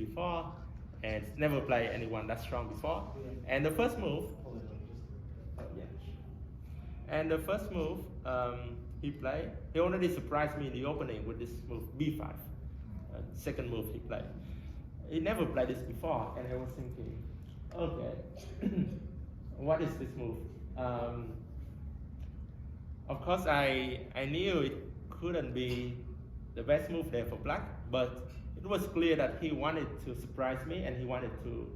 before, and never played anyone that strong before. And the first move, and the first move he played, he already surprised me in the opening with this move b5. Second move he played. He never played this before, and I was thinking, okay, what is this move? Of course, I knew it couldn't be the best move there for black, but it was clear that he wanted to surprise me and he wanted to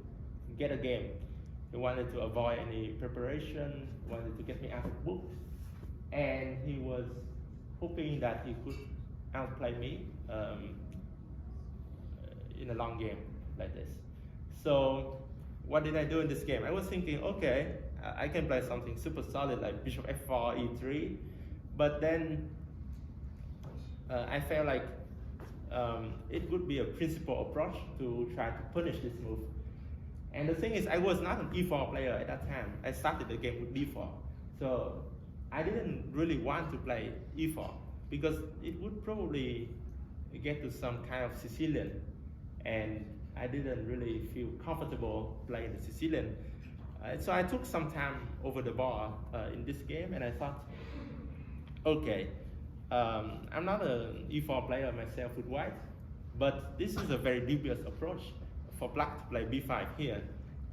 get a game. He wanted to avoid any preparation, wanted to get me out of the book, and he was hoping that he could outplay me in a long game like this. So what did I do in this game? I was thinking, okay, I can play something super solid like bishop f4, e3, but then I felt like it would be a principal approach to try to punish this move. And the thing is, I was not an e4 player at that time. I started the game with d4. So I didn't really want to play e4 because it would probably get to some kind of Sicilian, and I didn't really feel comfortable playing the Sicilian. So I took some time over the board in this game, and I thought, okay, I'm not an e4 player myself with white, but this is a very dubious approach for black to play b5 here.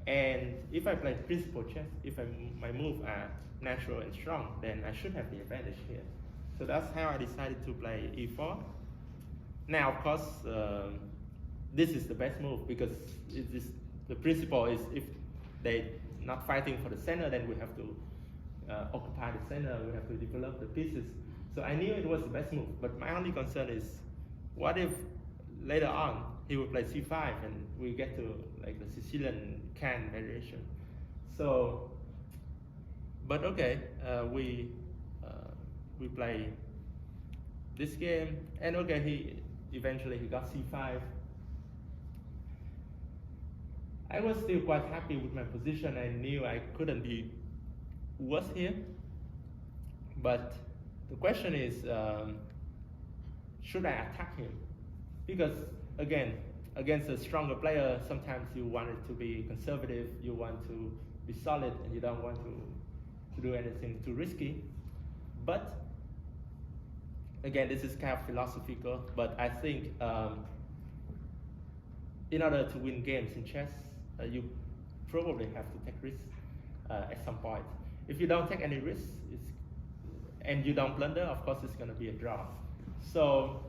And if I play principal chess, if my moves are natural and strong, then I should have the advantage here. So that's how I decided to play e4. Now, of course, this is the best move because the principle is if they're not fighting for the center, then we have to occupy the center, we have to develop the pieces. So I knew it was the best move, but my only concern is, what if later on he will play c5 and we get to like the Sicilian can variation? So, but okay, we play this game, and okay, eventually he got c5. I was still quite happy with my position. I knew I couldn't be worse here, but the question is, should I attack him? Because again, against a stronger player, sometimes you want it to be conservative, you want to be solid, and you don't want to do anything too risky. But again, this is kind of philosophical, but I think in order to win games in chess, you probably have to take risks at some point. If you don't take any risks, and you don't blunder, of course it's going to be a draw. So,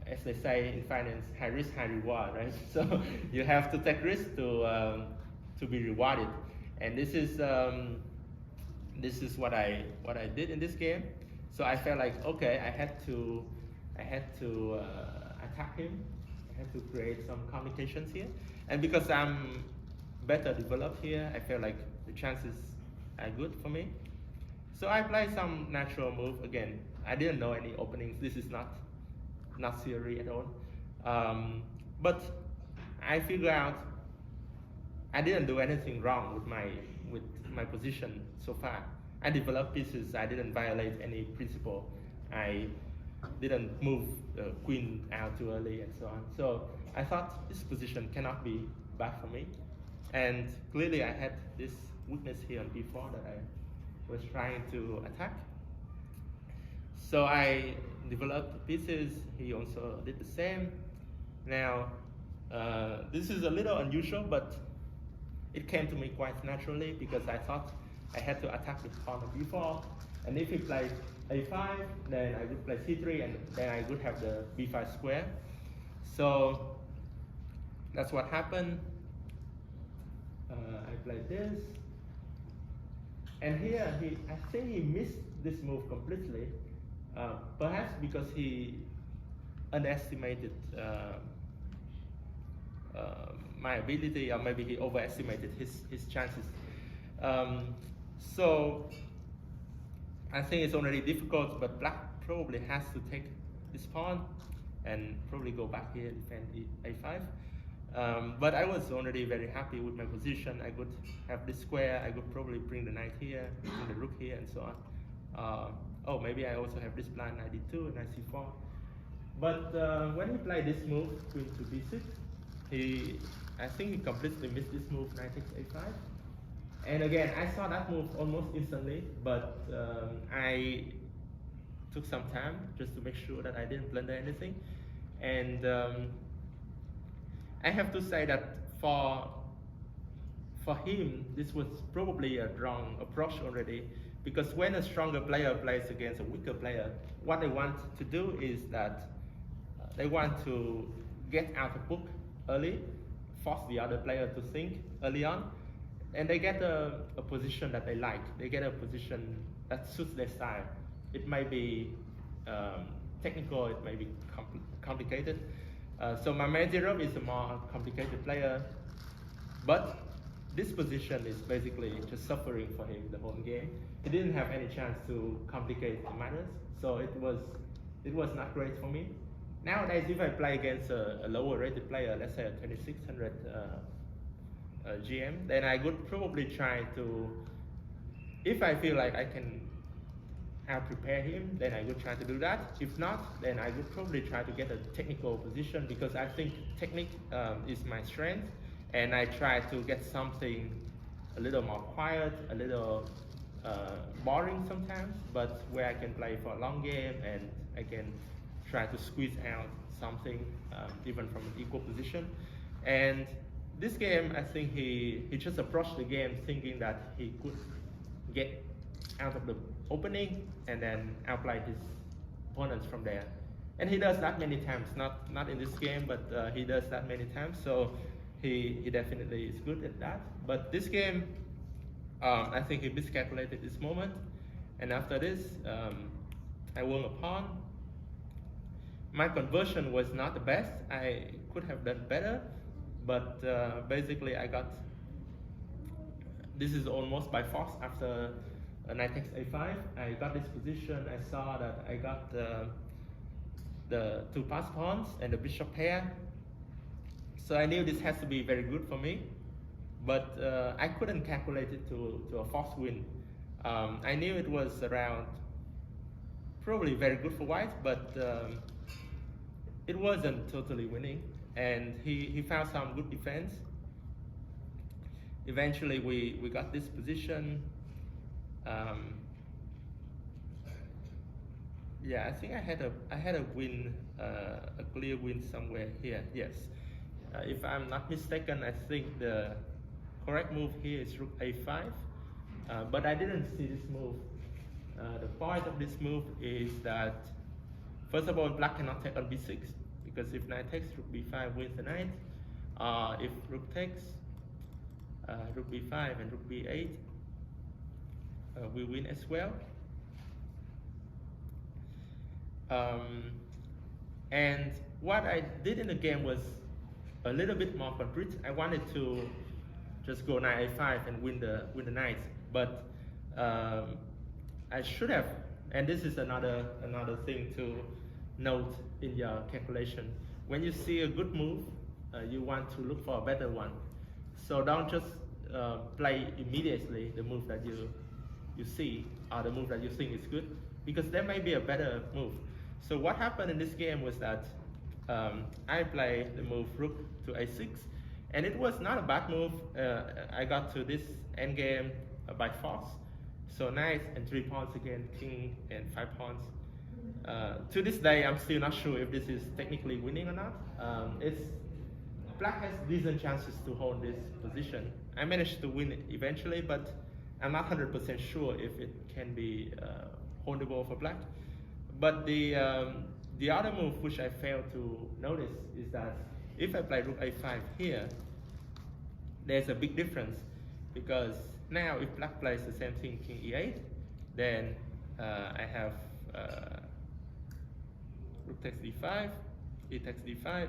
as they say in finance, high risk, high reward, right? So you have to take risks to be rewarded, and this is what I did in this game. So I felt like, okay, I had to attack him. I had to create some complications here, and because I'm better developed here, I felt like the chances are good for me. So I played some natural move. Again, I didn't know any openings. This is not theory at all. But I figured out I didn't do anything wrong with my position so far. I developed pieces. I didn't violate any principle. I didn't move the queen out too early and so on. So I thought this position cannot be bad for me. And clearly I had this weakness here on b4 that I was trying to attack. So I developed pieces. He also did the same. Now, this is a little unusual, but it came to me quite naturally because I thought I had to attack the pawn of b4, and if he played a5, then I would play c3, and then I would have the b5 square. So that's what happened. I played this, and here I think he missed this move completely, perhaps because he underestimated my ability, or maybe he overestimated his chances. So I think it's already difficult, but black probably has to take this pawn and probably go back here and defend a5. But I was already very happy with my position. I could have this square. I could probably bring the knight here, bring the rook here, and so on. Oh, maybe I also have this plan, knight d2, knight c4. But when he played this move, queen to b6, I think he completely missed this move, knight takes a5. And again, I saw that move almost instantly, but I took some time just to make sure that I didn't blunder anything. And I have to say that for him, this was probably a wrong approach already, because when a stronger player plays against a weaker player, what they want to do is that they want to get out of book early, force the other player to think early on, and they get a position that they like. They get a position that suits their style. It might be technical, it may be complicated. So my Medvedev is a more complicated player, but this position is basically just suffering for him the whole game. He didn't have any chance to complicate matters, so it was not great for me. Nowadays, if I play against a lower rated player, let's say a 2600 GM, then I would probably try to, if I feel like I can out-prepare him, then I would try to do that. If not, then I would probably try to get a technical position, because I think technique is my strength, and I try to get something a little more quiet, a little boring sometimes, but where I can play for a long game and I can try to squeeze out something even from an equal position. And this game, I think he just approached the game thinking that he could get out of the opening and then outplay his opponents from there. And he does that many times, not in this game, but he does that many times, so he definitely is good at that. But this game, I think he miscalculated this moment, and after this, I won a pawn. My conversion was not the best. I could have done better, but basically I got, this is almost by force. After knight takes a5, I got this position. I saw that I got the two pass pawns and the bishop pair, so I knew this has to be very good for me, but I couldn't calculate it to a forced win. I knew it was around probably very good for white, but it wasn't totally winning, and he found some good defense. Eventually we got this position. Yeah, I think I had a win, a clear win somewhere here. Yes, if I'm not mistaken, I think the correct move here is rook a5, but I didn't see this move. The point of this move is that, first of all, black cannot take on b6, because if knight takes, rook b5 wins the knight. If rook takes, rook b5 and rook b8, we win as well. And what I did in the game was a little bit more concrete. I wanted to just go knight a5 and win the knight, but I should have, and this is another thing to note in your calculation. When you see a good move, you want to look for a better one. So don't just play immediately the move that you see, or the move that you think is good, because there may be a better move. So what happened in this game was that I played the move rook to a6, and it was not a bad move. I got to this endgame by force. So knight and 3 pawns again, king and 5 pawns. To this day, I'm still not sure if this is technically winning or not. Black has decent chances to hold this position. I managed to win it eventually, but I'm not 100% sure if it can be holdable for black. But the other move which I failed to notice is that if I play rook a5 here, there's a big difference, because now if black plays the same thing, king e8, then I have rook takes d5, e takes d5,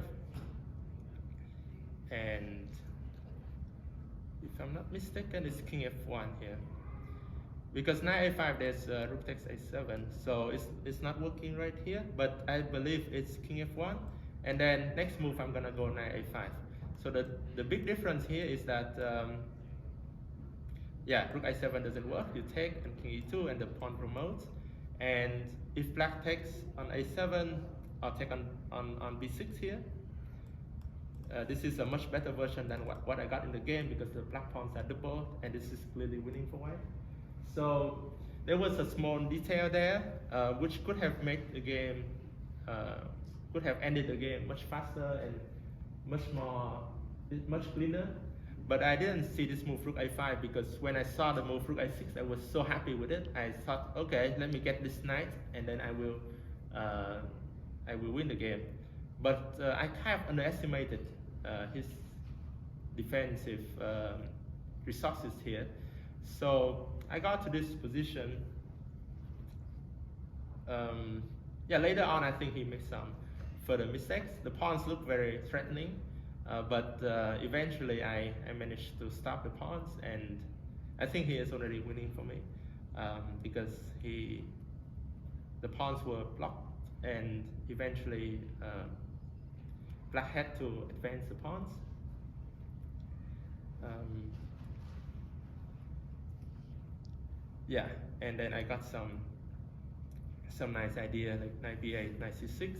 and if I'm not mistaken, it's king f1 here. Because knight a5, there's rook takes a7, so it's not working right here, but I believe it's king f1, and then next move I'm gonna go knight a5. So the big difference here is that, yeah, rook a7 doesn't work, you take, and king e2, and the pawn promotes, and if black takes on a7, or take on b6 here, this is a much better version than what I got in the game because the black pawns are double, and this is clearly winning for white. So there was a small detail there, which could have made the game, could have ended the game much faster and much cleaner. But I didn't see this move rook a5 because when I saw the move rook a6, I was so happy with it. I thought, okay, let me get this knight, and then I will win the game. But I kind of underestimated his defensive resources here. So I got to this position. Yeah, later on I think he made some further mistakes. The pawns look very threatening, but eventually I managed to stop the pawns, and I think he is already winning for me because the pawns were blocked, and eventually black had to advance the pawns. Yeah, and then I got some nice idea like knight b8, knight c6.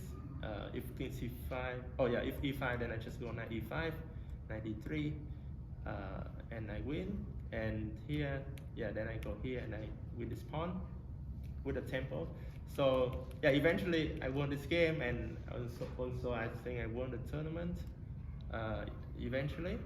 If king c5, oh yeah, if e5, then I just go knight e5, knight d3, and I win. And here, yeah, then I go here and I win this pawn with a tempo. So yeah, eventually I won this game, and also I think I won the tournament eventually.